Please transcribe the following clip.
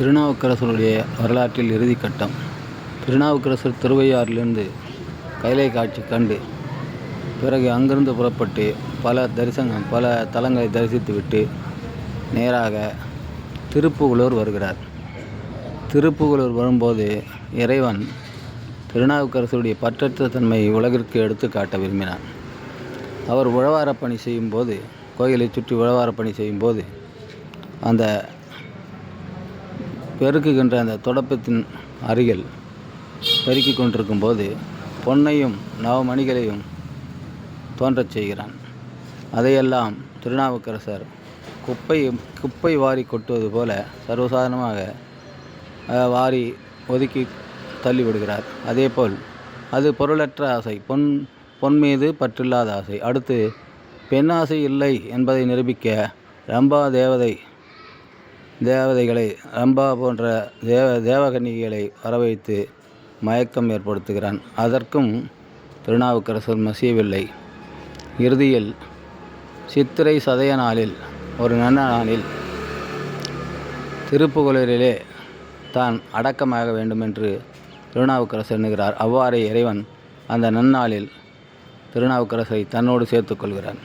திருநாவுக்கரசருடைய வரலாற்றில் இறுதிக்கட்டம். திருநாவுக்கரசர் திருவையாறிலிருந்து கைலை காட்சி கண்டு பிறகு அங்கிருந்து புறப்பட்டு பல தலங்களை தரிசித்துவிட்டு நேராக திருப்புகலூர் வருகிறார். திருப்புகலூர் வரும்போது இறைவன் திருநாவுக்கரசருடைய பற்றற்ற தன்மையை உலகிற்கு எடுத்து காட்ட விரும்பினார். அவர் உழவாரப்பணி செய்யும்போது, கோயிலை சுற்றி உழவாரப்பணி செய்யும்போது, அந்த பெருக்குகின்ற அந்த தொடப்பத்தின் அருகில் பெருக்கி கொண்டிருக்கும்போது பொன்னையும் நவமணிகளையும் தோன்றச் செய்கிறான். அதையெல்லாம் திருநாவுக்கரசர் குப்பை வாரி கொட்டுவது போல சர்வசாதாரணமாக வாரி ஒதுக்கி தள்ளிவிடுகிறார். அதேபோல் அது பொருளற்ற ஆசை, பொன் மீது பற்றில்லாத ஆசை. அடுத்து பெண்ணாசை இல்லை என்பதை நிரூபிக்க ரம்பா தேவதைகளை ரம்பா போன்ற தேவகன்னிகைகளை வரவைத்து மயக்கம் ஏற்படுத்துகிறான். அதற்கும் திருநாவுக்கரசர் மசியவில்லை. இறுதியில் சித்திரை சதய நாளில், ஒரு நல்ல நாளில் திருப்புகலூரிலே தான் அடக்கமாக வேண்டுமென்று திருநாவுக்கரசர் எண்ணுகிறார். அவ்வாறே இறைவன் அந்த நன்னாளில் திருநாவுக்கரசரை தன்னோடு சேர்த்து கொள்கிறான்.